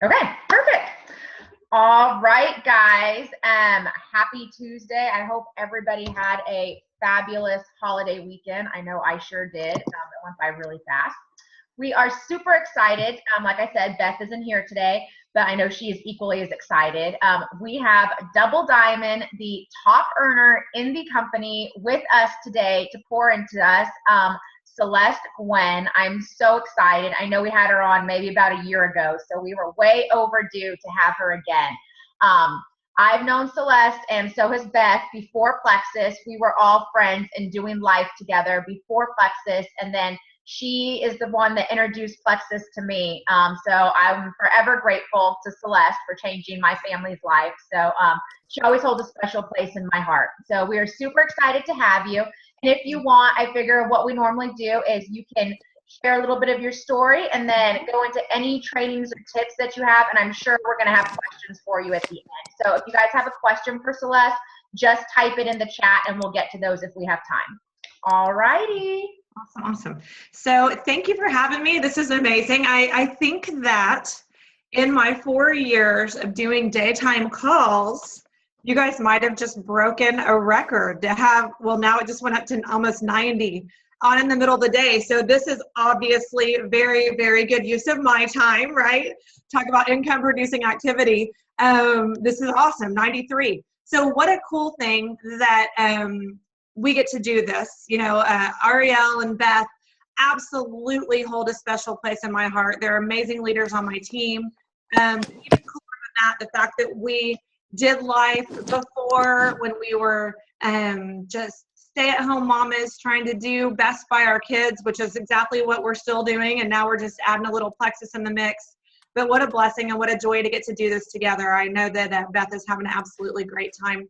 Okay, perfect. All right, guys. Happy Tuesday. I hope everybody had a fabulous holiday weekend. I know I sure did. It went by really fast. We are super excited. Like I said, Beth isn't here today, but I know she is equally as excited. We have Double Diamond, the top earner in the company, with us today to pour into us. Celeste Gwynn. I'm so excited. I know we had her on maybe about a year ago, so we were way overdue to have her again. I've known Celeste, and so has Beth, before Plexus. We were all friends and doing life together before Plexus, and then she is the one that introduced Plexus to me. So I'm forever grateful to Celeste for changing my family's life. So she always holds a special place in my heart. So we are super excited to have you. And if you want, I figure what we normally do is you can share a little bit of your story and then go into any trainings or tips that you have. And I'm sure we're going to have questions for you at the end. So if you guys have a question for Celeste, just type it in the chat and we'll get to those if we have time. All righty. Awesome. So thank you for having me. This is amazing. I think that in my 4 years of doing daytime calls, you guys might have just broken a record to have, well, now it just went up to almost 90 on in the middle of the day. So this is obviously very, very good use of my time, right? Talk about income producing activity. This is awesome, 93. So what a cool thing that we get to do this. You know, Ariele and Beth absolutely hold a special place in my heart. They're amazing leaders on my team. Even cooler than that, the fact that we did life before when we were just stay-at-home mamas trying to do best by our kids, which is exactly what we're still doing, and now we're just adding a little Plexus in the mix. But what a blessing and what a joy to get to do this together. I know that Beth is having an absolutely great time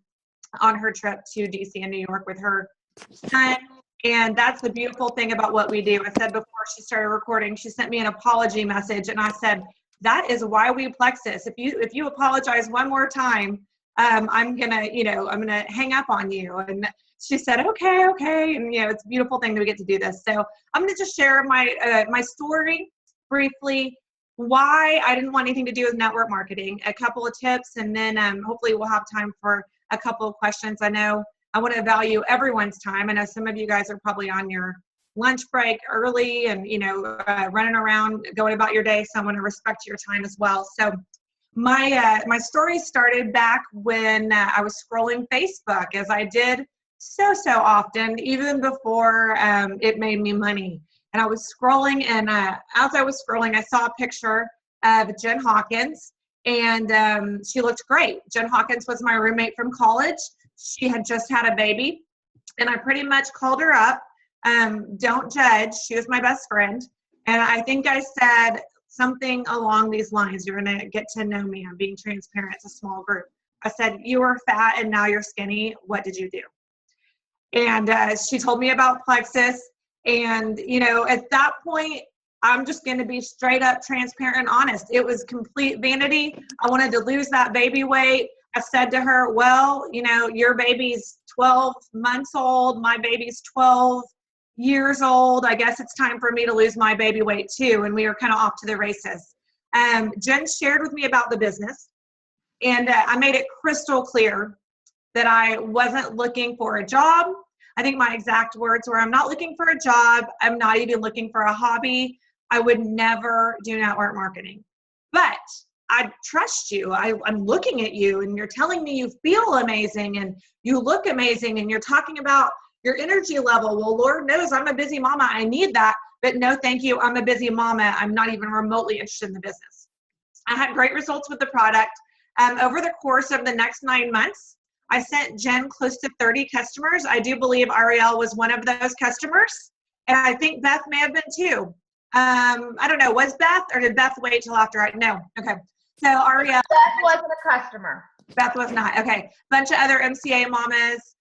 on her trip to DC and New York with her son. And that's the beautiful thing about what we do. I said before she started recording, she sent me an apology message, and I said, that is why we Plexus. If you apologize one more time, I'm gonna hang up on you. And she said, okay. And it's a beautiful thing that we get to do this. So I'm gonna just share my story briefly, why I didn't want anything to do with network marketing, a couple of tips, and then hopefully we'll have time for a couple of questions. I know I want to value everyone's time. I know some of you guys are probably on your lunch break early and, running around, going about your day. So I want to respect your time as well. So my story started back when I was scrolling Facebook, as I did so often, even before it made me money. And I was scrolling, and as I was scrolling, I saw a picture of Jen Hawkins, and she looked great. Jen Hawkins was my roommate from college. She had just had a baby, and I pretty much called her up. Don't judge. She was my best friend. And I think I said something along these lines. You're going to get to know me. I'm being transparent. It's a small group. I said, you were fat and now you're skinny. What did you do? And she told me about Plexus. And, at that point, I'm just going to be straight up transparent and honest. It was complete vanity. I wanted to lose that baby weight. I said to her, well, your baby's 12 months old. My baby's 12 years old. I guess it's time for me to lose my baby weight too. And we were kind of off to the races. Jen shared with me about the business, and I made it crystal clear that I wasn't looking for a job. I think my exact words were, I'm not looking for a job. I'm not even looking for a hobby. I would never do network marketing. But I trust you. I'm looking at you, and you're telling me you feel amazing and you look amazing, and you're talking about your energy level. Well, Lord knows I'm a busy mama. I need that. But no, thank you. I'm a busy mama. I'm not even remotely interested in the business. I had great results with the product. Over the course of the next 9 months, I sent Jen close to 30 customers. I do believe Ariele was one of those customers. And I think Beth may have been too. I don't know. Was Beth, or did Beth wait till after I? No. Okay. So Ariele. Beth wasn't a customer. Beth was not. Okay. Bunch of other MCA mamas.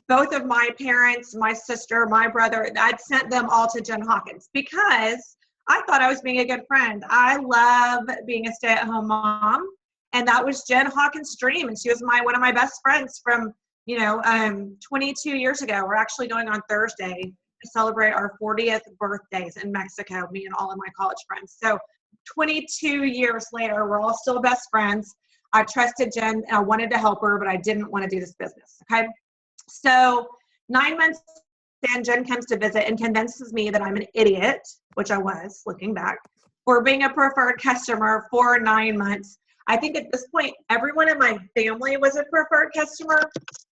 Both of my parents, my sister, my brother, I'd sent them all to Jen Hawkins because I thought I was being a good friend. I love being a stay-at-home mom, and that was Jen Hawkins' dream. And she was one of my best friends from 22 years ago. We're actually going on Thursday to celebrate our 40th birthdays in Mexico, me and all of my college friends. So 22 years later, we're all still best friends. I trusted Jen and I wanted to help her, but I didn't want to do this business. Okay. So 9 months in, Jen comes to visit and convinces me that I'm an idiot, which I was looking back, for being a preferred customer for 9 months. I think at this point, everyone in my family was a preferred customer,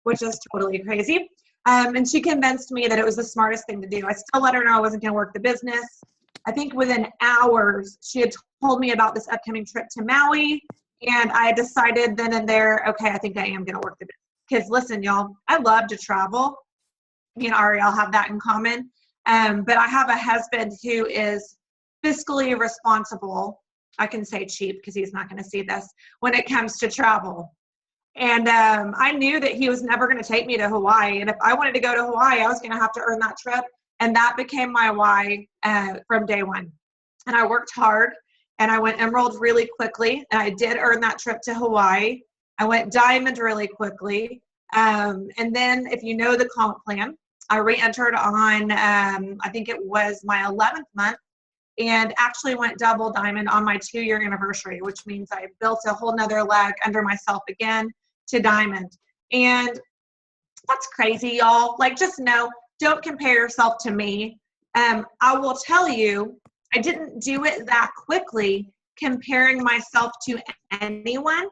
which is totally crazy. And she convinced me that it was the smartest thing to do. I still let her know I wasn't going to work the business. I think within hours, she had told me about this upcoming trip to Maui. And I decided then and there, okay, I think I am going to work the business. Because listen, y'all, I love to travel. Me and Ariele have that in common. But I have a husband who is fiscally responsible. I can say cheap because he's not going to see this when it comes to travel. And I knew that he was never going to take me to Hawaii. And if I wanted to go to Hawaii, I was going to have to earn that trip. And that became my why from day one. And I worked hard and I went emerald really quickly. And I did earn that trip to Hawaii. I went diamond really quickly. And then if you know the comp plan, I re-entered on, I think it was my 11th month, and actually went double diamond on my 2-year anniversary, which means I built a whole nother leg under myself again to diamond. And that's crazy, y'all. Like, just know, don't compare yourself to me. I will tell you, I didn't do it that quickly comparing myself to anyone.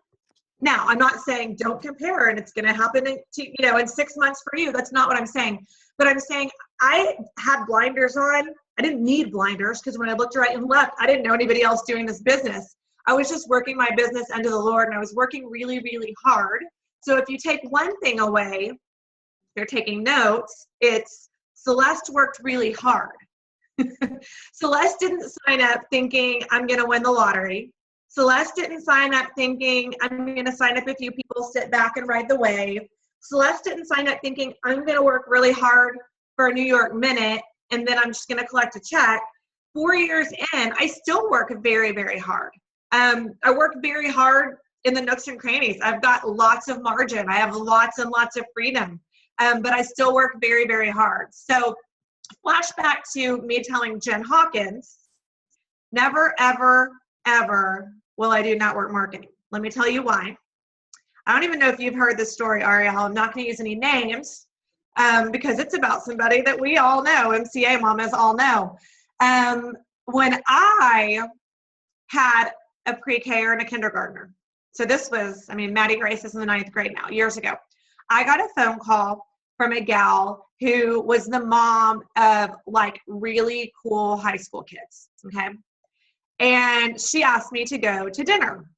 Now, I'm not saying don't compare and it's going to happen in 6 months for you. That's not what I'm saying. But I'm saying I had blinders on. I didn't need blinders because when I looked right and left, I didn't know anybody else doing this business. I was just working my business unto the Lord, and I was working really, really hard. So if you take one thing away, you're taking notes, it's Celeste worked really hard. Celeste didn't sign up thinking I'm going to win the lottery. Celeste didn't sign up thinking I'm going to sign up a few people, sit back and ride the wave. Celeste didn't sign up thinking I'm going to work really hard for a New York minute and then I'm just going to collect a check. 4 years in, I still work very, very hard. I work very hard in the nooks and crannies. I've got lots of margin. I have lots and lots of freedom, but I still work very, very hard. So flashback to me telling Jen Hawkins, never, ever, ever will I do network marketing. Let me tell you why. I don't even know if you've heard this story, Ariele. I'm not going to use any names because it's about somebody that we all know, MCA mamas all know. When I had a pre-K and a kindergartner, so this was, Maddie Grace is in the 9th grade now, years ago. I got a phone call from a gal who was the mom of like really cool high school kids, okay? And she asked me to go to dinner.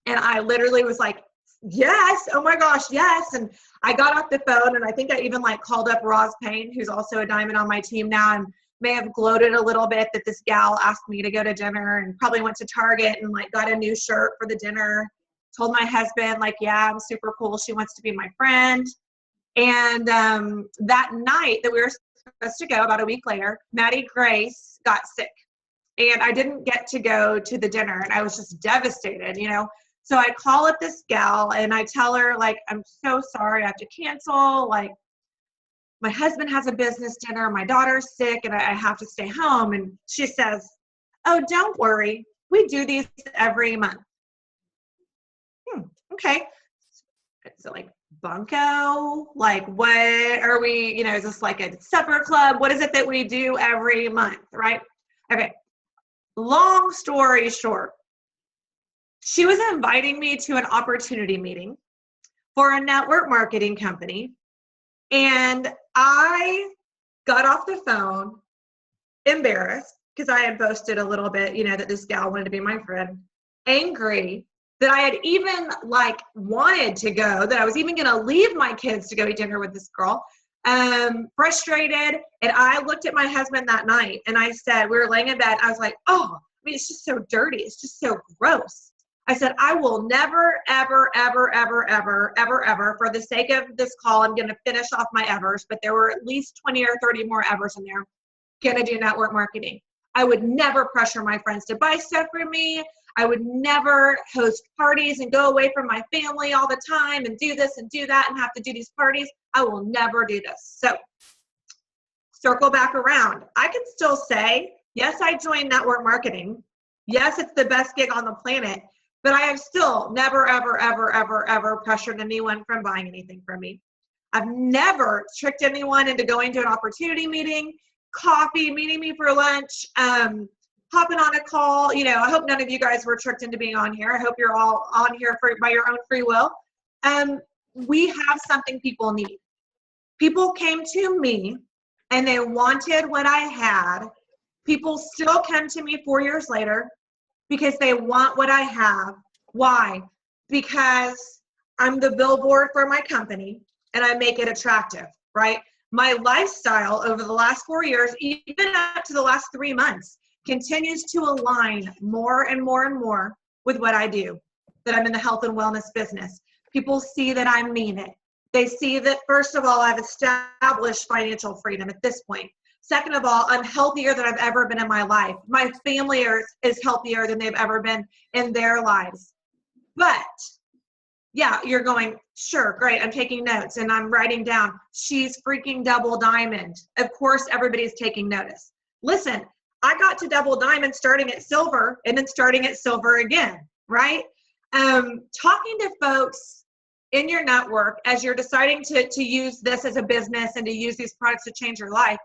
And I literally was like, yes, oh my gosh, yes. And I got off the phone and I think I even called up Roz Payne, who's also a diamond on my team now, and may have gloated a little bit that this gal asked me to go to dinner, and probably went to Target and got a new shirt for the dinner. Told my husband yeah, I'm super cool. She wants to be my friend. And that night that we were supposed to go, about a week later, Maddie Grace got sick. And I didn't get to go to the dinner, and I was just devastated, So I call up this gal and I tell her, I'm so sorry, I have to cancel. My husband has a business dinner, my daughter's sick, and I have to stay home. And she says, oh, don't worry. We do these every month. Okay. So bunko? What are we, is this a supper club? What is it that we do every month, right? Okay. Long story short, she was inviting me to an opportunity meeting for a network marketing company. And I got off the phone embarrassed because I had boasted a little bit, that this gal wanted to be my friend, angry that I had even wanted to go, that I was even going to leave my kids to go eat dinner with this girl, frustrated. And I looked at my husband that night and I said, we were laying in bed. I was like, oh, it's just so dirty. It's just so gross. I said, I will never, ever, ever, ever, ever, ever, ever, for the sake of this call, I'm going to finish off my evers, but there were at least 20 or 30 more evers in there, going to do network marketing. I would never pressure my friends to buy stuff from me. I would never host parties and go away from my family all the time and do this and do that and have to do these parties. I will never do this. So circle back around. I can still say, yes, I joined network marketing, Yes, it's the best gig on the planet, but I have still never, ever, ever, ever, ever pressured anyone from buying anything from me. I've never tricked anyone into going to an opportunity meeting, coffee, meeting me for lunch, hopping on a call. You know, I hope none of you guys were tricked into being on here. I hope you're all on here by your own free will. We have something people need. People came to me and they wanted what I had. People still come to me 4 years later because they want what I have. Why? Because I'm the billboard for my company and I make it attractive, right? My lifestyle over the last 4 years, even up to the last 3 months, continues to align more and more and more with what I do, that I'm in the health and wellness business. People see that I mean it. They see that, first of all, I've established financial freedom at this point. Second of all, I'm healthier than I've ever been in my life. My family is healthier than they've ever been in their lives. But yeah, you're going, sure, great. I'm taking notes and I'm writing down, she's freaking double diamond. Of course, everybody's taking notice. Listen, I got to double diamond starting at silver and then starting at silver again, right? Talking to folks in your network as you're deciding to use this as a business and to use these products to change your life,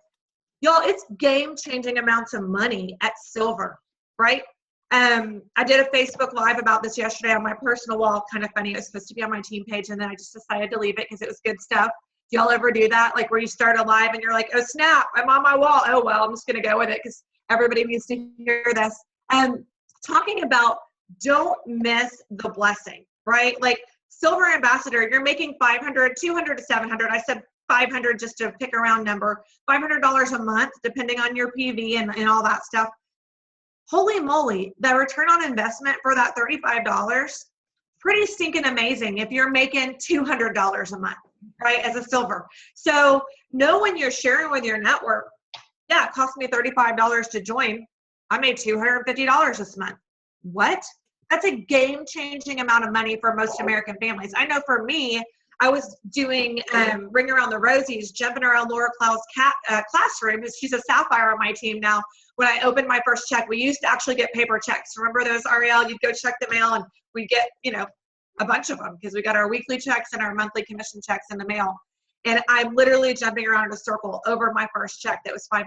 y'all, it's game-changing amounts of money at silver, right? I did a Facebook Live about this yesterday on my personal wall. Kind of funny. It was supposed to be on my team page, and then I just decided to leave it because it was good stuff. Do y'all ever do that? Like where you start a live and you're like, oh, snap, I'm on my wall. Oh, well, I'm just going to go with it because everybody needs to hear this. Talking about don't miss the blessing, right? Like Silver Ambassador, you're making $500, $200 to $700. I said $500 just to pick a round number, $500 a month, depending on your PV and all that stuff. Holy moly, the return on investment for that $35, pretty stinking amazing if you're making $200 a month, right, as a silver. So know when you're sharing with your network, yeah, it cost me $35 to join. I made $250 this month. What? That's a game-changing amount of money for most American families. I know for me, I was doing Ring Around the Rosies, jumping around Laura Clow's classroom. She's a Sapphire on my team now. When I opened my first check, we used to actually get paper checks. Remember those, Ariele? You'd go check the mail and we'd get, a bunch of them because we got our weekly checks and our monthly commission checks in the mail. And I'm literally jumping around in a circle over my first check that was $500.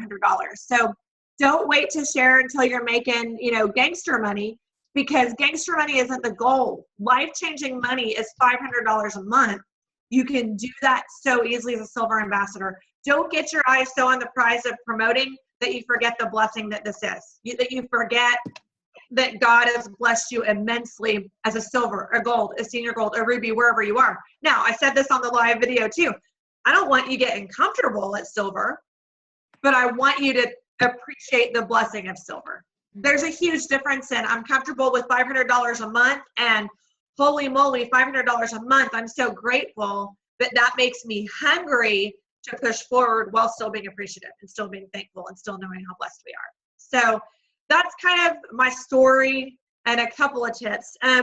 So don't wait to share until you're making, gangster money, because gangster money isn't the goal. Life-changing money is $500 a month. You can do that so easily as a Silver Ambassador. Don't get your eyes so on the prize of promoting that you forget the blessing that this is. That you forget that God has blessed you immensely as a silver, a gold, a senior gold, a ruby, wherever you are. Now, I said this on the live video too. I don't want you getting comfortable at silver, but I want you to appreciate the blessing of silver. There's a huge difference in I'm comfortable with $500 a month and holy moly, $500 a month. I'm so grateful that makes me hungry to push forward while still being appreciative and still being thankful and still knowing how blessed we are. So that's kind of my story and a couple of tips. I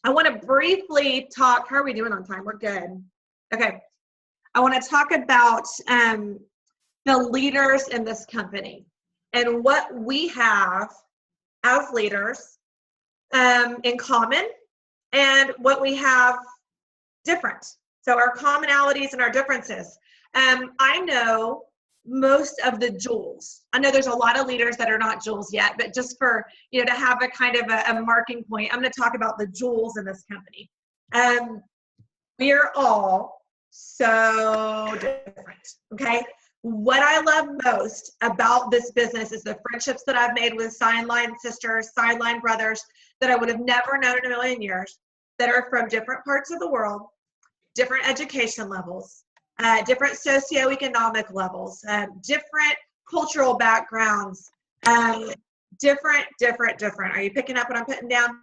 want to briefly talk. How are we doing on time? We're good. Okay. I want to talk about the leaders in this company and what we have as leaders in common and what we have different. So our commonalities and our differences. I know most of the jewels. I know there's a lot of leaders that are not jewels yet, but just for, to have a kind of a marking point, I'm going to talk about the jewels in this company. We are all so different, okay? What I love most about this business is the friendships that I've made with sideline sisters, sideline brothers that I would have never known in a million years, that are from different parts of the world, different education levels, different socioeconomic levels, different cultural backgrounds, different. Are you picking up what I'm putting down?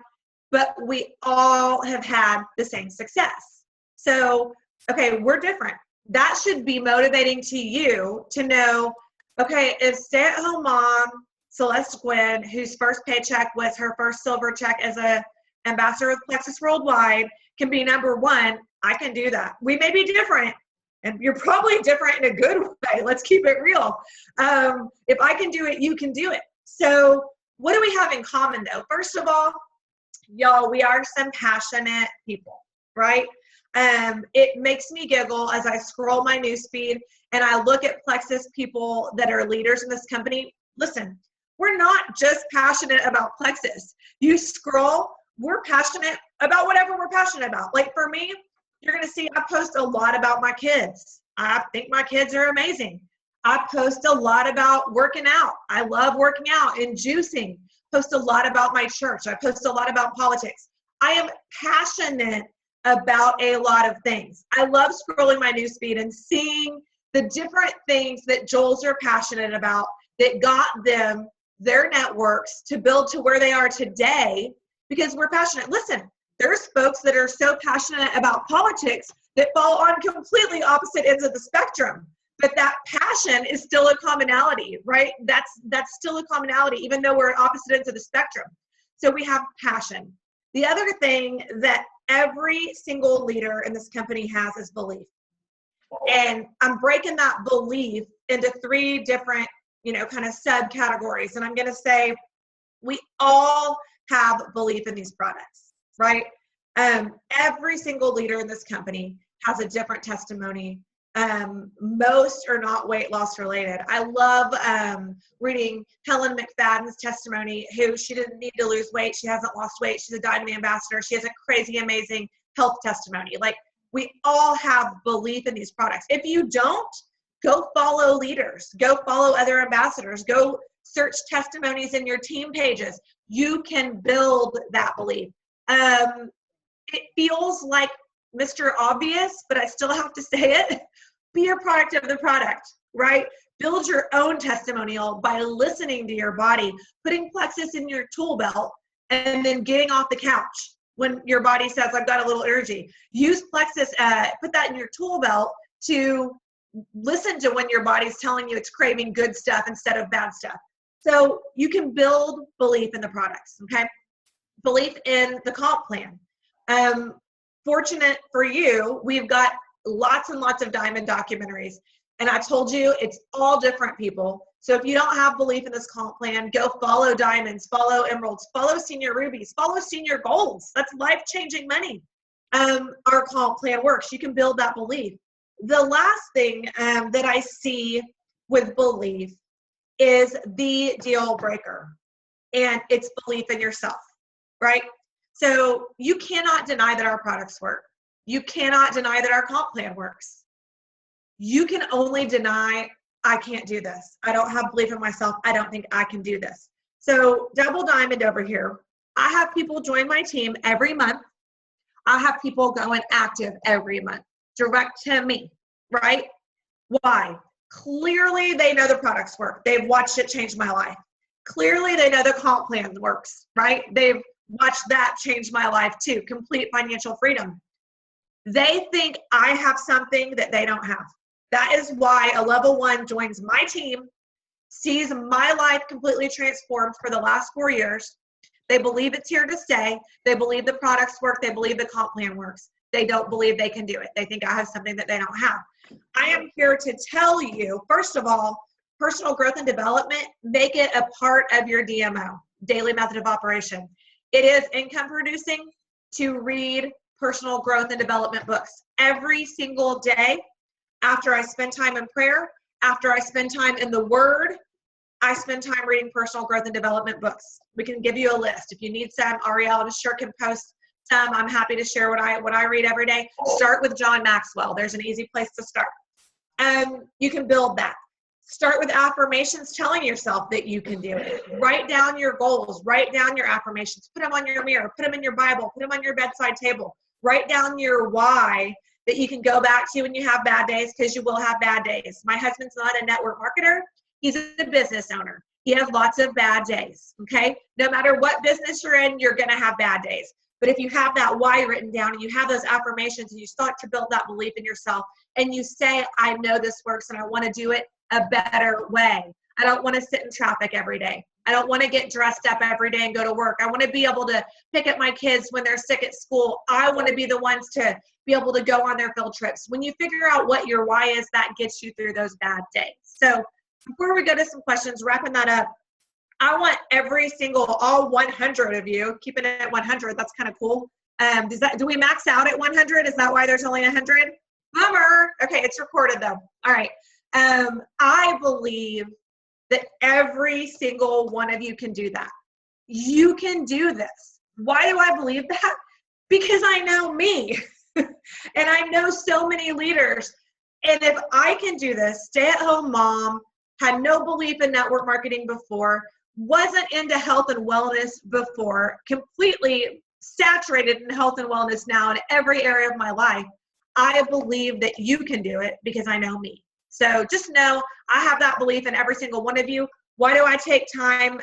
But we all have had the same success. So, okay, we're different. That should be motivating to you to know, okay, if stay-at-home mom, Celeste Gwynn, whose first paycheck was her first silver check as a ambassador with Plexus Worldwide, can be number one, I can do that. We may be different, and you're probably different in a good way. Let's keep it real. If I can do it, you can do it. So What do we have in common though? First of all, y'all, we are some passionate people, right? It makes me giggle as I scroll my newsfeed and I look at Plexus people that are leaders in this company. Listen, we're not just passionate about Plexus. You scroll, we're passionate about whatever we're passionate about. Like for me, you're going to see I post a lot about my kids. I think my kids are amazing. I post a lot about working out. I love working out and juicing. Post a lot about my church. I post a lot about politics. I am passionate about a lot of things. I love scrolling my newsfeed and seeing the different things that Joels are passionate about that got them their networks to build to where they are today because we're passionate. Listen, there's folks that are so passionate about politics that fall on completely opposite ends of the spectrum. But that passion is still a commonality, right? That's still a commonality, even though we're at opposite ends of the spectrum. So we have passion. The other thing that every single leader in this company has is belief. And I'm breaking that belief into 3 different, kind of subcategories. And I'm going to say we all have belief in these products, right? Every single leader in this company has a different testimony. Most are not weight loss related. I love reading Helen McFadden's testimony, who she didn't need to lose weight. She hasn't lost weight. She's a Diamond Ambassador. She has a crazy, amazing health testimony. Like, we all have belief in these products. If you don't, go follow leaders. Go follow other ambassadors. Go search testimonies in your team pages. You can build that belief. It feels like Mr. Obvious, but I still have to say it. Be a product of the product, right? Build your own testimonial by listening to your body, putting Plexus in your tool belt, and then getting off the couch when your body says, I've got a little energy. Use Plexus, put that in your tool belt to listen to when your body's telling you it's craving good stuff instead of bad stuff. So you can build belief in the products, okay? Belief in the comp plan. Fortunate for you, we've got lots and lots of Diamond documentaries. And I told you, it's all different people. So if you don't have belief in this comp plan, go follow Diamonds, follow Emeralds, follow Senior Rubies, follow Senior Golds. That's life-changing money. Our comp plan works. You can build that belief. The last thing that I see with belief is the deal breaker. And it's belief in yourself, right? So you cannot deny that our products work. You cannot deny that our comp plan works. You can only deny, I can't do this. I don't have belief in myself. I don't think I can do this. So Double Diamond over here, I have people join my team every month. I have people going active every month, direct to me, right? Why? Clearly they know the products work. They've watched it change my life. Clearly they know the comp plan works, right? They've watched that change my life too, complete financial freedom. They think I have something that they don't have. That is why a level 1 joins my team, sees my life completely transformed for the last 4 years. They believe it's here to stay. They believe the products work. They believe the comp plan works. They don't believe they can do it. They think I have something that they don't have. I am here to tell you, first of all, personal growth and development, make it a part of your DMO, daily method of operation. It is income producing to read personal growth and development books every single day. After I spend time in prayer, after I spend time in the Word, I spend time reading personal growth and development books. We can give you a list. If you need some, Ariele, I'm sure can post some. I'm happy to share what I read every day. Start with John Maxwell. There's an easy place to start. You can build that. Start with affirmations, telling yourself that you can do it. Write down your goals. Write down your affirmations. Put them on your mirror. Put them in your Bible. Put them on your bedside table. Write down your why that you can go back to when you have bad days, because you will have bad days. My husband's not a network marketer. He's a business owner. He has lots of bad days, okay? No matter what business you're in, you're going to have bad days. But if you have that why written down and you have those affirmations and you start to build that belief in yourself and you say, I know this works and I want to do it a better way. I don't want to sit in traffic every day. I don't want to get dressed up every day and go to work. I want to be able to pick up my kids when they're sick at school. I want to be the ones to be able to go on their field trips. When you figure out what your why is, that gets you through those bad days. So before we go to some questions, wrapping that up, I want all 100 of you, keeping it at 100. That's kind of cool. Do we max out at 100? Is that why there's only 100? Bummer. Okay, it's recorded though. All right. I believe that every single one of you can do that. You can do this. Why do I believe that? Because I know me. And I know so many leaders. And if I can do this, stay-at-home mom, had no belief in network marketing before, wasn't into health and wellness before, completely saturated in health and wellness now in every area of my life, I believe that you can do it because I know me. So just know I have that belief in every single one of you. Why do I take time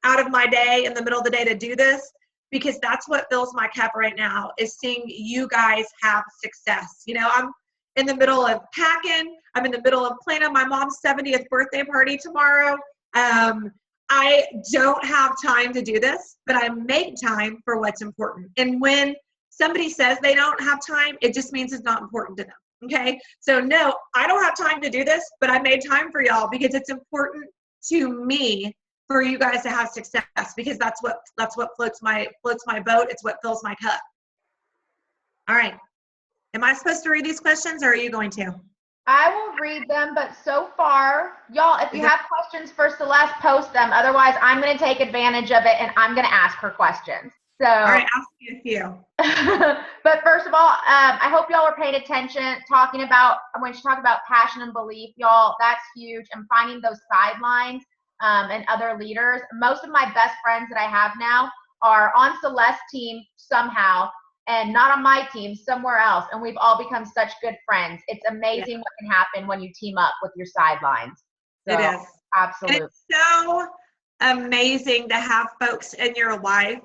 out of my day in the middle of the day to do this? Because that's what fills my cup right now, is seeing you guys have success. You know, I'm in the middle of packing. I'm in the middle of planning my mom's 70th birthday party tomorrow. I don't have time to do this, but I make time for what's important. And when somebody says they don't have time, it just means it's not important to them. Okay. So no, I don't have time to do this, but I made time for y'all because it's important to me for you guys to have success, because that's what floats my boat. It's what fills my cup. All right. Am I supposed to read these questions, or are you going to? I will read them, but so far, y'all, if you have questions for Celeste, post them. Otherwise, I'm going to take advantage of it, and I'm going to ask her questions. So, all right, ask me a few. But first of all, I hope y'all are paying attention. When she talked about passion and belief, y'all, that's huge. And finding those sidelines and other leaders. Most of my best friends that I have now are on Celeste's team somehow, and not on my team, somewhere else. And we've all become such good friends. It's amazing what can happen when you team up with your sidelines. So, it is. Absolutely. And it's so amazing to have folks in your life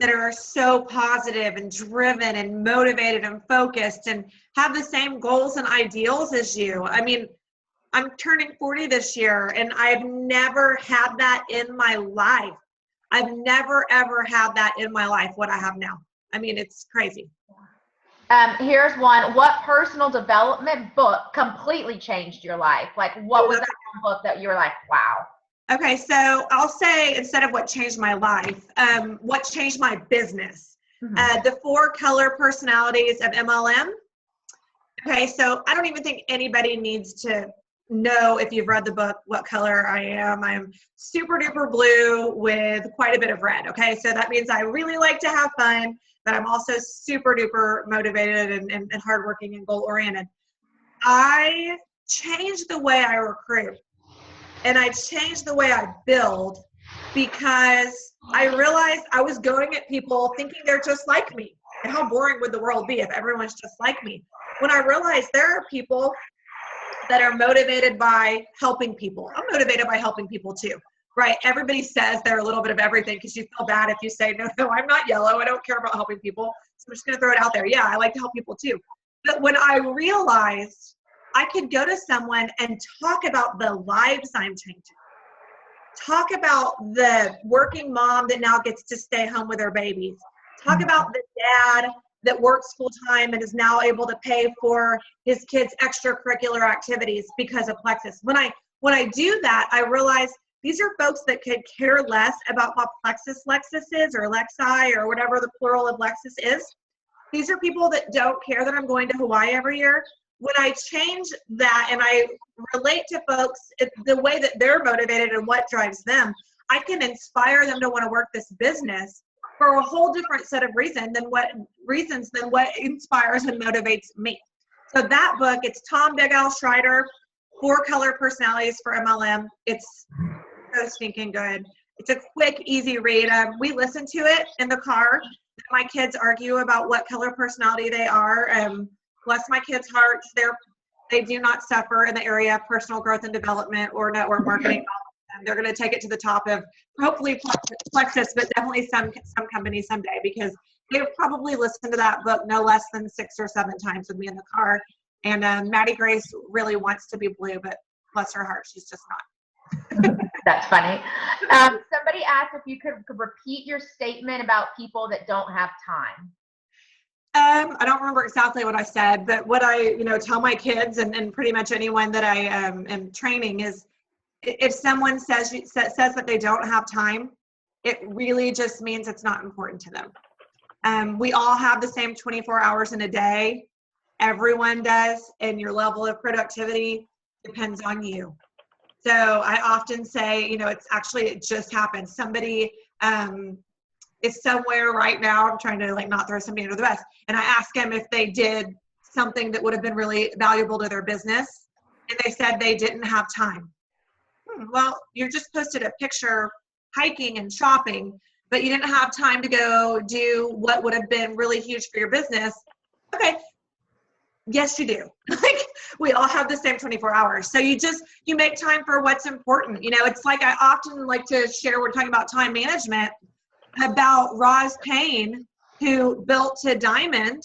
that are so positive and driven and motivated and focused and have the same goals and ideals as you. I mean, I'm turning 40 this year, and I've never had that in my life. I've never, ever had that in my life, what I have now. I mean, it's crazy. Here's one. What personal development book completely changed your life? Like, what was that one book that you were like, wow? Okay, so I'll say, instead of what changed my life, what changed my business. The 4 color personalities of MLM. Okay, so I don't even think anybody needs to know, if you've read the book, what color I am. I'm super duper blue with quite a bit of red. Okay, so that means I really like to have fun, but I'm also super duper motivated and hardworking and goal oriented. I changed the way I recruit, and I changed the way I build, because I realized I was going at people thinking they're just like me. And how boring would the world be if everyone's just like me? When I realized there are people that are motivated by helping people. I'm motivated by helping people too, right? Everybody says they're a little bit of everything, because you feel bad if you say, no, I'm not yellow. I don't care about helping people. So I'm just going to throw it out there. Yeah, I like to help people too. But when I realized I could go to someone and talk about the lives I'm changing, talk about the working mom that now gets to stay home with her babies, talk about the dad that works full time and is now able to pay for his kids' extracurricular activities because of Plexus. When I do that, I realize these are folks that could care less about what Plexus Lexus is, or Lexi, or whatever the plural of Lexus is. These are people that don't care that I'm going to Hawaii every year. When I change that and I relate to folks the way that they're motivated and what drives them, I can inspire them to want to work this business for a whole different set of reasons than what inspires and motivates me. So that book, it's Tom Schreider, 4 Color Personalities for MLM. It's so stinking good. It's a quick, easy read. We listen to it in the car. My kids argue about what color personality they are. Bless my kids' hearts. They do not suffer in the area of personal growth and development or network marketing. They're going to take it to the top of hopefully Plexus, but definitely some companies someday, because they've probably listened to that book no less than 6 or 7 times with me in the car. And Maddie Grace really wants to be blue, but bless her heart, she's just not. That's funny. Somebody asked if you could repeat your statement about people that don't have time. I don't remember exactly what I said, but what I tell my kids and pretty much anyone that I am training is, if someone says that they don't have time, it really just means it's not important to them. We all have the same 24 hours in a day. Everyone does, and your level of productivity depends on you. So I often say, it just happened. Somebody is somewhere right now. I'm trying to not throw somebody under the bus. And I asked them if they did something that would have been really valuable to their business. And they said they didn't have time. Well, you just posted a picture hiking and shopping, but you didn't have time to go do what would have been really huge for your business. Okay. Yes, you do. We all have the same 24 hours. So you make time for what's important. It's like I often like to share, we're talking about time management, about Roz Payne, who built to diamond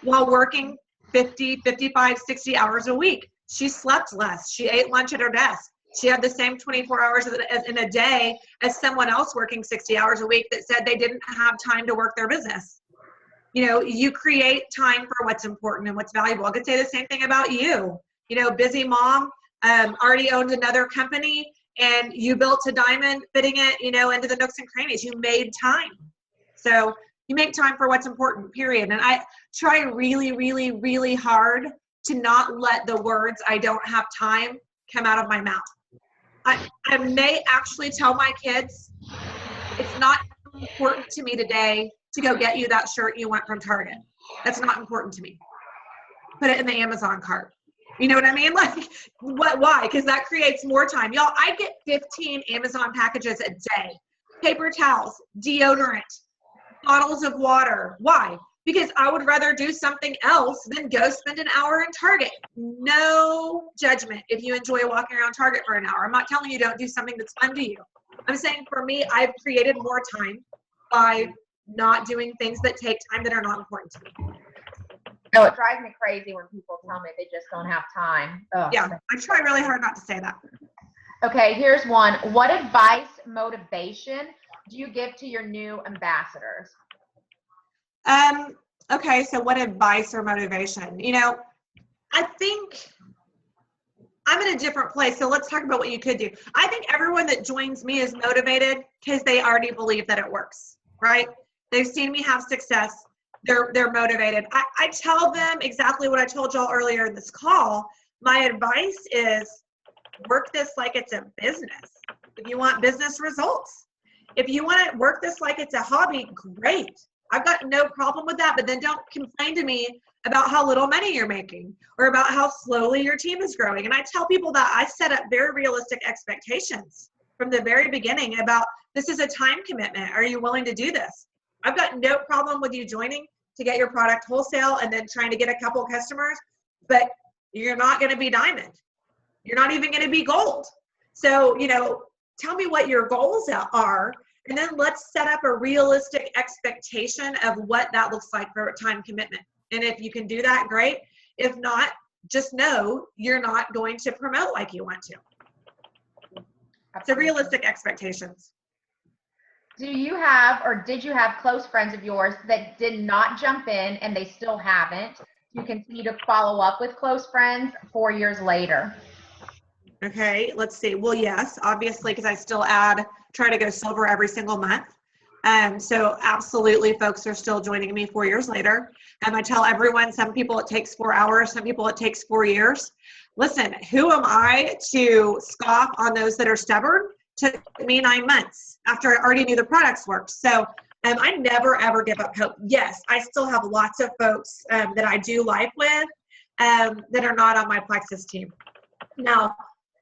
while working 50, 55, 60 hours a week. She slept less. She ate lunch at her desk. She had the same 24 hours in a day as someone else working 60 hours a week that said they didn't have time to work their business. You create time for what's important and what's valuable. I could say the same thing about you. Busy mom, already owned another company, and you built to diamond, fitting it, into the nooks and crannies. You made time. So you make time for what's important, period. And I try really, really, really hard to not let the words "I don't have time" come out of my mouth. I may actually tell my kids, it's not important to me today to go get you that shirt you want from Target. That's not important to me. Put it in the Amazon cart. You know what I mean? Why? Because that creates more time. Y'all, I get 15 Amazon packages a day. Paper towels, deodorant, bottles of water. Why? Because I would rather do something else than go spend an hour in Target. No judgment if you enjoy walking around Target for an hour. I'm not telling you don't do something that's fun to you. I'm saying for me, I've created more time by not doing things that take time that are not important to me. No, it drives me crazy when people tell me they just don't have time. Ugh. Yeah, I try really hard not to say that. Okay, here's one. What advice, motivation do you give to your new ambassadors? Okay, so what advice or motivation? I think I'm in a different place, so let's talk about what you could do. I think everyone that joins me is motivated because they already believe that it works, right? They've seen me have success. They're motivated. I tell them exactly what I told y'all earlier in this call. My advice is work this like it's a business. If you want business results. If you want to work this like it's a hobby, great. I've got no problem with that, but then don't complain to me about how little money you're making or about how slowly your team is growing. And I tell people that I set up very realistic expectations from the very beginning about this is a time commitment. Are you willing to do this? I've got no problem with you joining to get your product wholesale and then trying to get a couple customers, but you're not going to be diamond. You're not even going to be gold. So, tell me what your goals are, and then let's set up a realistic expectation of what that looks like for a time commitment. And if you can do that, great. If not, just know you're not going to promote like you want to. So realistic expectations. Do you have, or did you have close friends of yours that did not jump in and they still haven't? You continue to follow up with close friends 4 years later. Okay, let's see. Well, yes, obviously, because I still try to go silver every single month. So absolutely, folks are still joining me 4 years later. I tell everyone, some people it takes 4 hours, some people it takes 4 years. Listen, who am I to scoff on those that are stubborn? Took me 9 months after I already knew the products worked. So I never, ever give up hope. Yes, I still have lots of folks that I do life with that are not on my Plexus team. Now,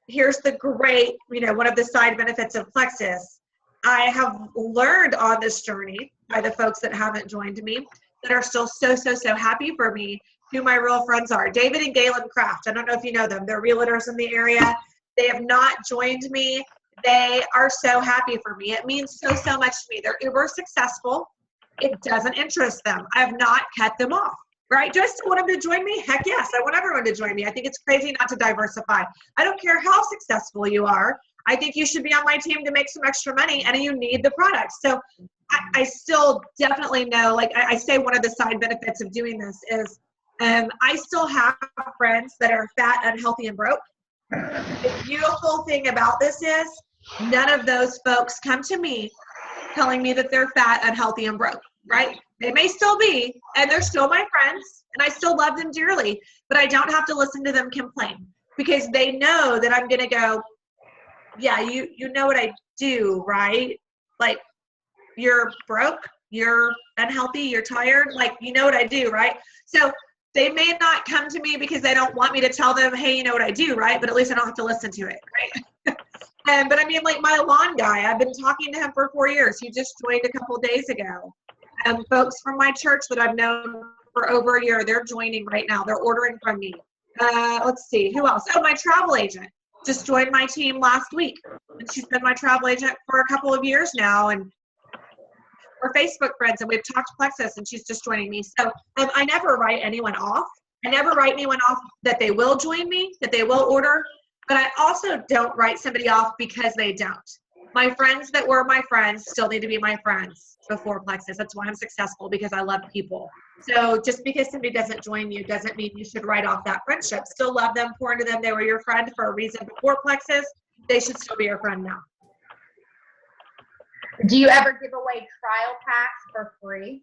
here's the great, one of the side benefits of Plexus. I have learned on this journey by the folks that haven't joined me that are still so happy for me who my real friends are. David and Galen Kraft. I don't know if you know them. They're realtors in the area. They have not joined me. They are so happy for me. It means so much to me. They're uber successful. It doesn't interest them. I have not cut them off, right? Do I still want them to join me? Heck yes. I want everyone to join me. I think it's crazy not to diversify. I don't care how successful you are. I think you should be on my team to make some extra money and you need the product. So I still definitely know, like I say, one of the side benefits of doing this is I still have friends that are fat, unhealthy, and broke. The beautiful thing about this is none of those folks come to me telling me that they're fat, unhealthy, and broke, right? They may still be, and they're still my friends, and I still love them dearly, but I don't have to listen to them complain because they know that I'm going to go, yeah, you know what I do, right? Like, you're broke, you're unhealthy, you're tired, like, you know what I do, right? So they may not come to me because they don't want me to tell them, hey, you know what I do, right? But at least I don't have to listen to it, right? But I mean, like my lawn guy, I've been talking to him for 4 years. He just joined a couple days ago. Folks from my church that I've known for over a year, they're joining right now. They're ordering from me. Let's see, who else? Oh, my travel agent just joined my team last week. And she's been my travel agent for a couple of years now. And we're Facebook friends, and we've talked Plexus, and she's just joining me. So I never write anyone off. I never write anyone off that they will join me, that they will order. But I also don't write somebody off because they don't. My friends that were my friends still need to be my friends before Plexus. That's why I'm successful, because I love people. So just because somebody doesn't join you doesn't mean you should write off that friendship. Still love them, pour into them. They were your friend for a reason before Plexus. They should still be your friend now. Do you ever give away trial packs for free?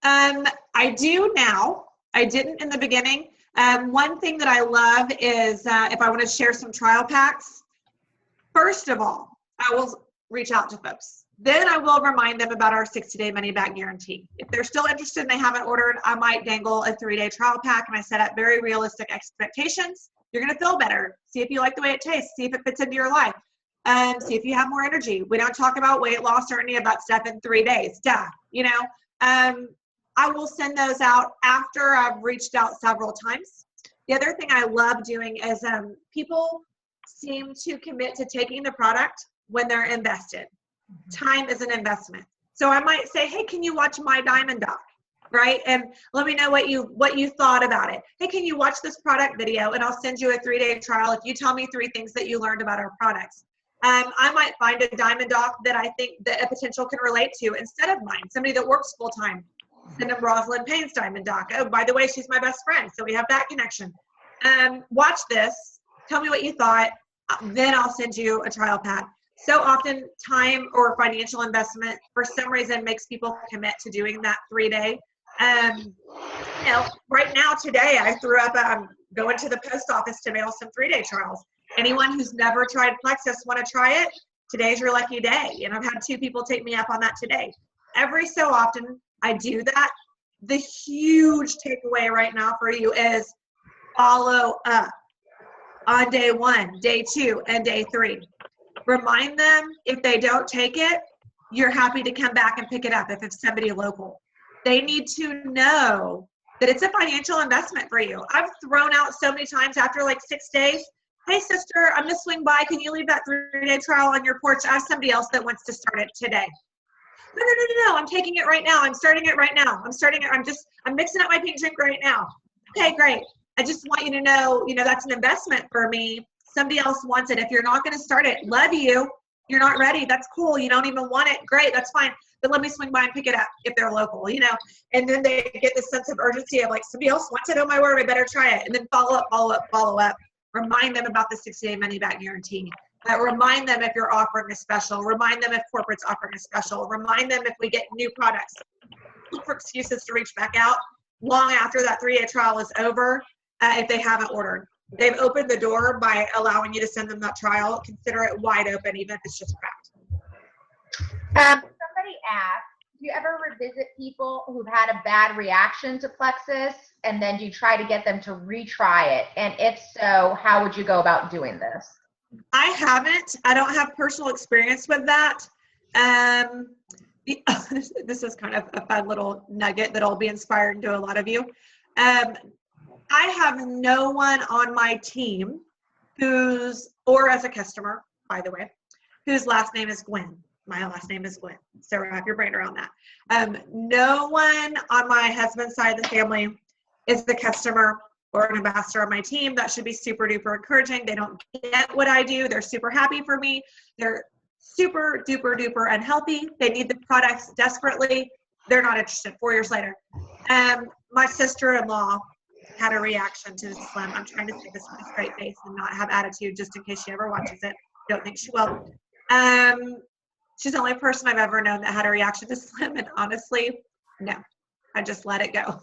I do now. I didn't in the beginning. One thing that I love is if I want to share some trial packs, first of all, I will reach out to folks. Then I will remind them about our 60-day money-back guarantee. If they're still interested and they haven't ordered, I might dangle a 3-day trial pack, and I set up very realistic expectations. You're going to feel better. See if you like the way it tastes. See if it fits into your life. See if you have more energy. We don't talk about weight loss or any of that stuff in 3 days. Duh. You know, I will send those out after I've reached out several times. The other thing I love doing is people seem to commit to taking the product when they're invested. Time is an investment. So I might say, hey, can you watch my Diamond Doc, right? And let me know what you thought about it. Hey, can you watch this product video, and I'll send you a 3-day trial if you tell me 3 things that you learned about our products. I might find a Diamond Doc that I think that a potential can relate to instead of mine, somebody that works full time. Send them Rosalind Payne's Diamond Doc. Oh, by the way, she's my best friend, so we have that connection. Watch this. Tell me what you thought. Then I'll send you a trial pack. So often time or financial investment for some reason makes people commit to doing that 3-day. You know, right now today I threw up, I'm going to the post office to mail some 3-day trials. Anyone who's never tried Plexus want to try it? Today's your lucky day. And I've had 2 people take me up on that today. Every so often I do that. The huge takeaway right now for you is follow up on day 1, day 2, and day 3. Remind them if they don't take it, you're happy to come back and pick it up if it's somebody local. They need to know that it's a financial investment for you. I've thrown out so many times after like 6 days, hey sister, I'm gonna swing by. Can you leave that 3-day trial on your porch? Ask somebody else that wants to start it today. No, I'm taking it right now. I'm starting it right now. I'm mixing up my pink drink right now. Okay, great. I just want you to know, that's an investment for me. Somebody else wants it. If you're not going to start it, love you. You're not ready. That's cool. You don't even want it. Great. That's fine. But let me swing by and pick it up if they're local, and then they get this sense of urgency of like, somebody else wants it. Oh my word, I better try it. And then follow up. Remind them about the 60-day money-back guarantee. Remind them if you're offering a special. Remind them if corporate's offering a special. Remind them if we get new products. Look for excuses to reach back out long after that 3-day trial is over if they haven't ordered. They've opened the door by allowing you to send them that trial. Consider it wide open, even if it's just cracked. Somebody asked, do you ever revisit people who've had a bad reaction to Plexus, and then do you try to get them to retry it? And if so, how would you go about doing this? I haven't. I don't have personal experience with that. This is kind of a fun little nugget that'll be inspiring to a lot of you. I have no one on my team or as a customer, by the way, whose last name is Gwynn. My last name is Gwynn. So wrap your brain around that. No one on my husband's side of the family is the customer or an ambassador on my team. That should be super duper encouraging. They don't get what I do. They're super happy for me. They're super duper duper unhealthy. They need the products desperately. They're not interested 4 years later. My sister-in-law had a reaction to the Slim. I'm trying to say this with a straight face and not have attitude just in case she ever watches it. Don't think she will. She's the only person I've ever known that had a reaction to Slim, and honestly, no, I just let it go.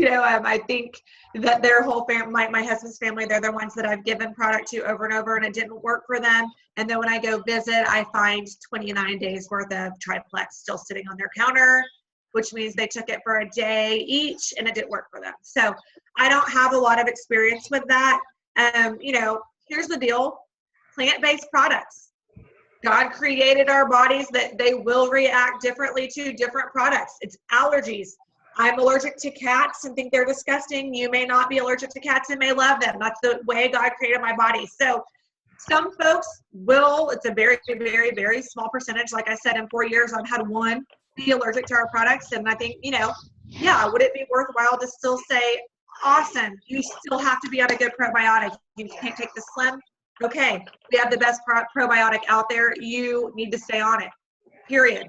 I think that their whole family, my husband's family, they're the ones that I've given product to over and over, and it didn't work for them. And then when I go visit, I find 29 days worth of triplex still sitting on their counter, which means they took it for a day each and it didn't work for them. So I don't have a lot of experience with that. Here's the deal. Plant-based products. God created our bodies that they will react differently to different products. It's allergies. I'm allergic to cats and think they're disgusting. You may not be allergic to cats and may love them. That's the way God created my body. So some folks will, it's a very, very, very small percentage. Like I said, in 4 years, I've had one be allergic to our products. And I think, would it be worthwhile to still say, awesome, you still have to be on a good probiotic. You can't take the Slim. Okay, we have the best probiotic out there. You need to stay on it, period.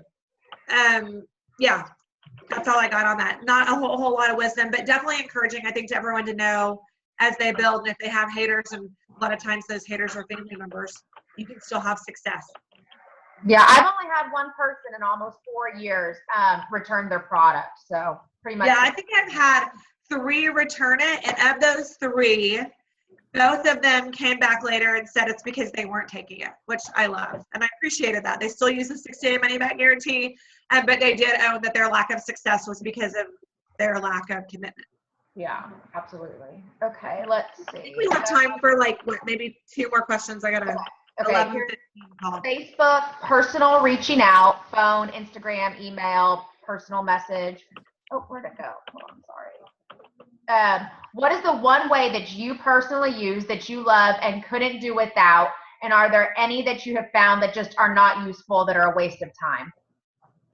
That's all I got on that. Not a whole lot of wisdom, but definitely encouraging, I think, to everyone to know as they build, and if they have haters, and a lot of times those haters are family members, you can still have success. Yeah, I've only had one person in almost 4 years return their product. So pretty much. Yeah, I think I've had 3 return it, and of those 3, both of them came back later and said it's because they weren't taking it, which I love. And I appreciated that. They still use the 60-day money-back guarantee, but they did own that their lack of success was because of their lack of commitment. Yeah, absolutely. Okay, let's see. I think we have time for maybe 2 more questions. I got to 11:15 call. Facebook, personal reaching out, phone, Instagram, email, personal message. Oh, where'd it go? Oh, I'm sorry. What is the one way that you personally use that you love and couldn't do without? And are there any that you have found that just are not useful, that are a waste of time?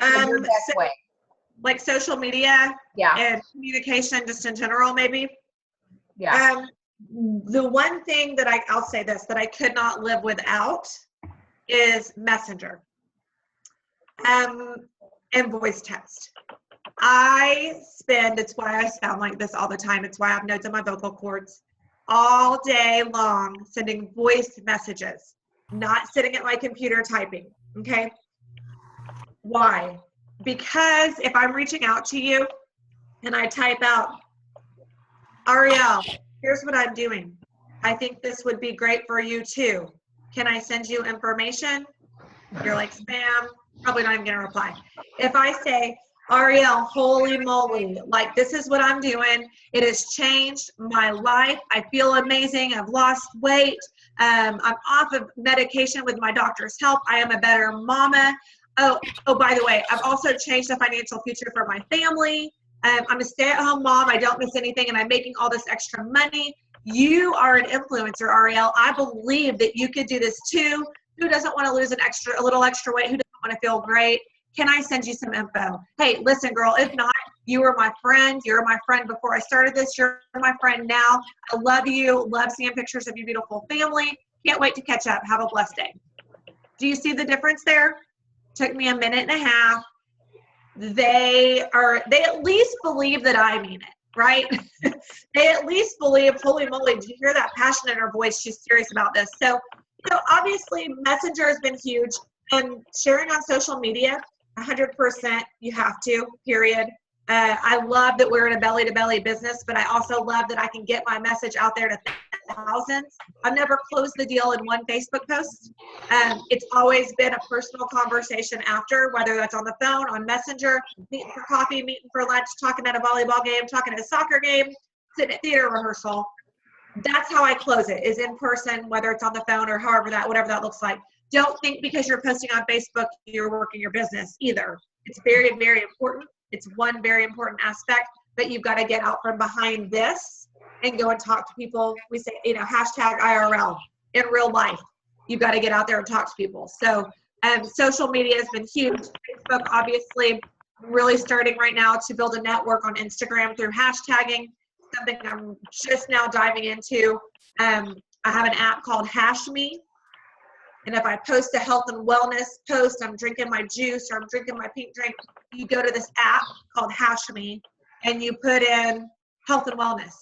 Your best way. Like social media, and communication just in general, maybe. Yeah. The one thing that I'll say this, that I could not live without is Messenger and voice text. It's why I sound like this all the time. It's why I have notes on my vocal cords all day long, sending voice messages, not sitting at my computer typing. Okay. Why? Because if I'm reaching out to you and I type out, Ariele, here's what I'm doing. I think this would be great for you too. Can I send you information? You're like, spam, probably not even gonna reply. If I say, Ariele, holy moly, this is what I'm doing. It has changed my life. I feel amazing. I've lost weight. I'm off of medication with my doctor's help. I am a better mama. Oh, by the way, I've also changed the financial future for my family. I'm a stay-at-home mom. I don't miss anything, and I'm making all this extra money. You are an influencer, Ariele. I believe that you could do this too. Who doesn't want to lose a little extra weight? Who doesn't want to feel great? Can I send you some info? Hey, listen, girl, if not, you were my friend. You're my friend before I started this. You're my friend now. I love you. Love seeing pictures of your beautiful family. Can't wait to catch up. Have a blessed day. Do you see the difference there? Took me a minute and a half. They at least believe that I mean it, right? They at least believe, holy moly, did you hear that passion in her voice? She's serious about this. So, obviously Messenger has been huge, and sharing on social media, 100% you have to, period. I love that we're in a belly-to-belly business, but I also love that I can get my message out there to thousands. I've never closed the deal in one Facebook post. It's always been a personal conversation after, whether that's on the phone, on Messenger, meeting for coffee, meeting for lunch, talking at a volleyball game, talking at a soccer game, sitting at theater rehearsal. That's how I close it, is in person, whether it's on the phone or whatever that looks like. Don't think because you're posting on Facebook, you're working your business either. It's very, very important. It's one very important aspect, but you've got to get out from behind this and go and talk to people. We say, hashtag IRL in real life. You've got to get out there and talk to people. So social media has been huge. Facebook, obviously, really starting right now to build a network on Instagram through hashtagging, something I'm just now diving into. I have an app called Hash Me. And if I post a health and wellness post, I'm drinking my juice or I'm drinking my pink drink, you go to this app called Hash Me and you put in health and wellness.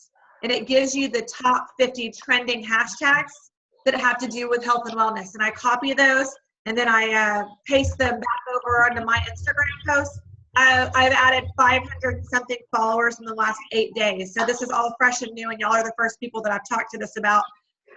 And it gives you the top 50 trending hashtags that have to do with health and wellness. And I copy those and then I paste them back over onto my Instagram posts. I've added 500 something followers in the last 8 days. So this is all fresh and new, and y'all are the first people that I've talked to this about.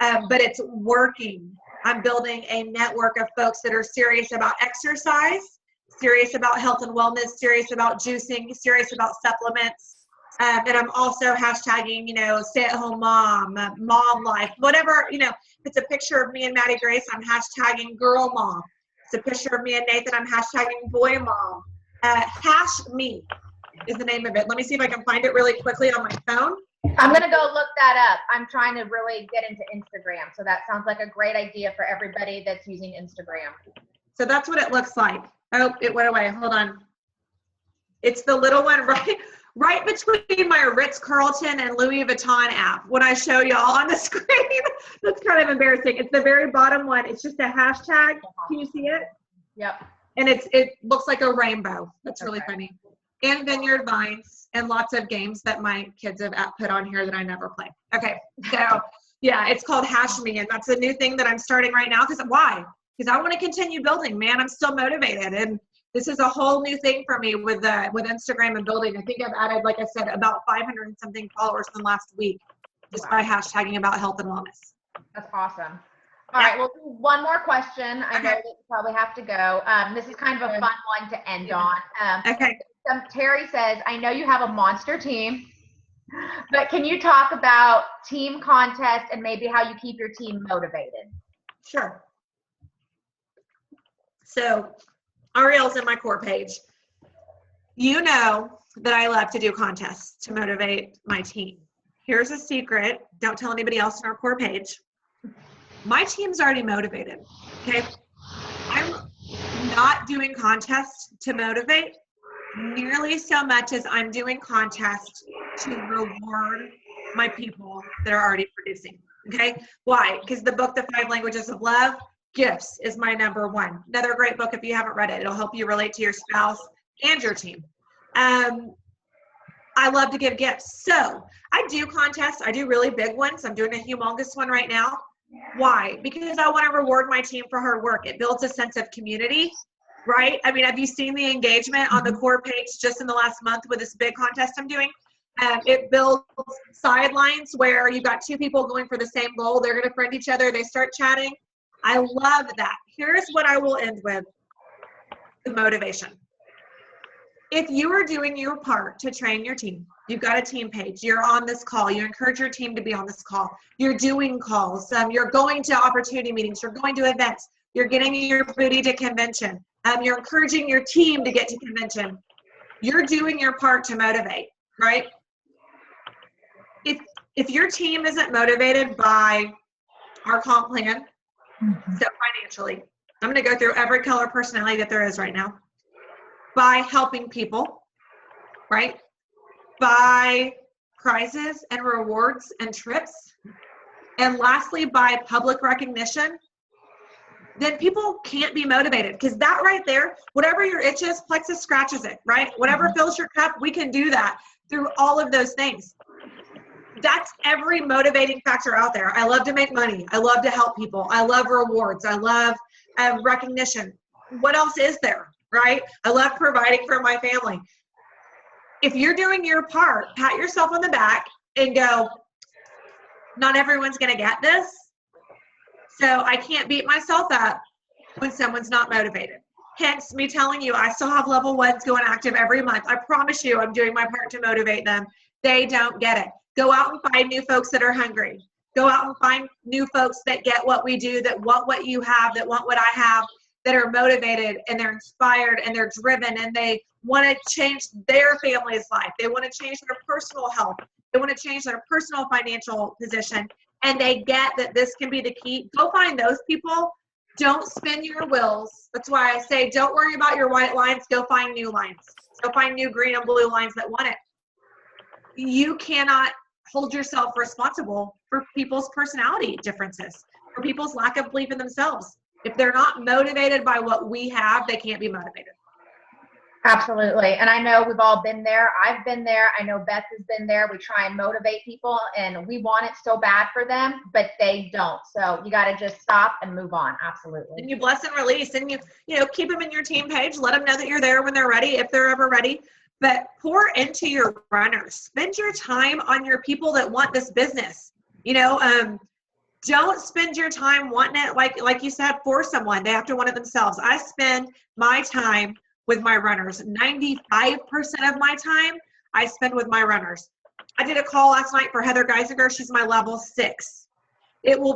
But it's working. I'm building a network of folks that are serious about exercise, serious about health and wellness, serious about juicing, serious about supplements. And I'm also hashtagging, stay-at-home mom, mom life, whatever, if it's a picture of me and Maddie Grace, I'm hashtagging girl mom. It's a picture of me and Nathan, I'm hashtagging boy mom. Hash me is the name of it. Let me see if I can find it really quickly on my phone. I'm going to go look that up. I'm trying to really get into Instagram. So that sounds like a great idea for everybody that's using Instagram. So that's what it looks like. Oh, it went away. Hold on. It's the little one right between my Ritz-Carlton and Louis Vuitton app. When I show y'all on the screen, that's kind of embarrassing. It's the very bottom one. It's just a hashtag. Can you see it? Yep. And it looks like a rainbow. That's really funny. And vineyard vines and lots of games that my kids have put on here that I never play. Okay, so yeah, it's called Hash Me, and that's a new thing that I'm starting right now. Why? Because I want to continue building, man. I'm still motivated, and this is a whole new thing for me with Instagram and building. I think I've added, like I said, about 500 and something followers in the last week just by hashtagging about health and wellness. That's awesome. All right, we'll do one more question. I know that you probably have to go. This is kind of a fun one to end on. Okay. Terry says, I know you have a monster team, but can you talk about team contests and maybe how you keep your team motivated? Sure. So Arielle's in my core page. You know that I love to do contests to motivate my team. Here's a secret. Don't tell anybody else in our core page. My team's already motivated, okay? I'm not doing contests to motivate nearly so much as I'm doing contests to reward my people that are already producing, okay? Why? Because the book, The 5 Languages of Love, gifts is my number one. Another great book if you haven't read it. It'll help you relate to your spouse and your team. I love to give gifts. So I do contests. I do really big ones. I'm doing a humongous one right now. Why? Because I want to reward my team for hard work. It builds a sense of community, right? I mean, have you seen the engagement on the core page just in the last month with this big contest I'm doing? It builds sidelines where you've got two people going for the same goal. They're going to friend each other. They start chatting. I love that. Here's what I will end with, the motivation. If you are doing your part to train your team, you've got a team page, you're on this call, you encourage your team to be on this call, you're doing calls, you're going to opportunity meetings, you're going to events, you're getting your booty to convention, you're encouraging your team to get to convention, you're doing your part to motivate, right? If your team isn't motivated by our comp plan, so financially, I'm going to go through every color personality that there is right now. By helping people, right? By prizes and rewards and trips. And lastly, by public recognition, then people can't be motivated, because that right there, whatever your itch is, Plexus scratches it, right? Whatever fills your cup, we can do that through all of those things. That's every motivating factor out there. I love to make money. I love to help people. I love rewards. I love recognition. What else is there? Right? I love providing for my family. If you're doing your part, pat yourself on the back and go, not everyone's going to get this. So I can't beat myself up when someone's not motivated. Hence me telling you, I still have level 1s going active every month. I promise you I'm doing my part to motivate them. They don't get it. Go out and find new folks that are hungry. Go out and find new folks that get what we do, that want what you have, that want what I have, that are motivated and they're inspired and they're driven and they want to change their family's life. They want to change their personal health. They want to change their personal financial position, and they get that this can be the key. Go find those people. Don't spin your wheels. That's why I say don't worry about your white lines. Go find new lines. Go find new green and blue lines that want it. You cannot hold yourself responsible for people's personality differences, for people's lack of belief in themselves. If they're not motivated by what we have, they can't be motivated. Absolutely. And I know we've all been there. I've been there. I know Beth has been there. We try and motivate people and we want it so bad for them, but they don't. So you got to just stop and move on. Absolutely. And you bless and release, and you know, keep them in your team page. Let them know that you're there when they're ready, if they're ever ready. But pour into your runners. Spend your time on your people that want this business. You know, don't spend your time wanting it, like you said, for someone. They have to want it themselves. I spend my time with my runners. 95% of my time I spend with my runners. I did a call last night for Heather Geisinger. She's my level 6.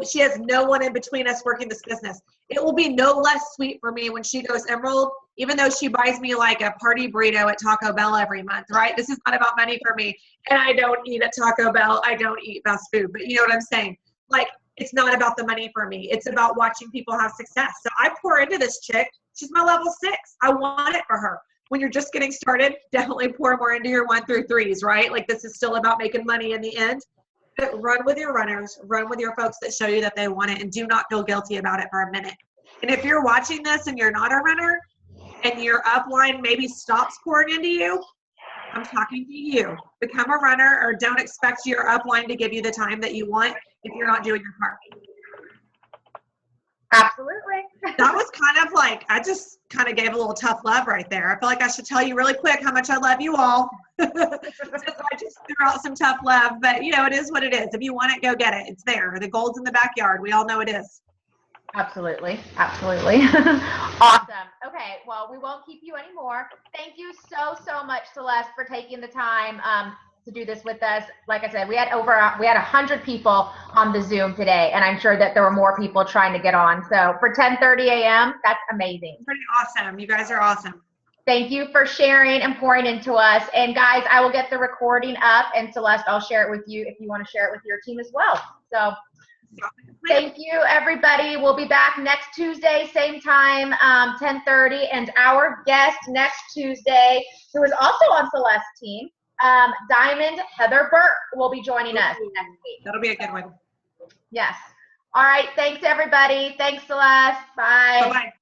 She has no one in between us working this business. It will be no less sweet for me when she goes Emerald, even though she buys me like a party burrito at Taco Bell every month, right? This is not about money for me. And I don't eat at Taco Bell. I don't eat fast food, but you know what I'm saying? Like, it's not about the money for me. It's about watching people have success. So I pour into this chick. She's my level 6. I want it for her. When you're just getting started, definitely pour more into your 1 through 3s, right? Like, this is still about making money in the end. But run with your runners, run with your folks that show you that they want it, and do not feel guilty about it for a minute. And if you're watching this and you're not a runner and your upline maybe stops pouring into you, I'm talking to you. Become a runner, or don't expect your upline to give you the time that you want if you're not doing your part. Absolutely. That was kind of like, I just kind of gave a little tough love right there. I feel like I should tell you really quick how much I love you all. I just threw out some tough love, but you know, it is what it is. If you want it, go get it. It's there. The gold's in the backyard. We all know it is. Absolutely. Absolutely. Awesome. Okay. Well, we won't keep you anymore. Thank you so much, Celeste, for taking the time to do this with us. Like I said, we had 100 people on the Zoom today, and I'm sure that there were more people trying to get on. So for 10:30 a.m., that's amazing. Pretty awesome. You guys are awesome. Thank you for sharing and pouring into us. And guys, I will get the recording up, and Celeste, I'll share it with you if you want to share it with your team as well. So thank you, everybody. We'll be back next Tuesday, same time, 10:30. And our guest next Tuesday, who is also on Celeste's team, Diamond Heather Burke, will be joining us next week. That'll be a good one. Yes. All right. Thanks, everybody. Thanks, Celeste. Bye. Bye-bye.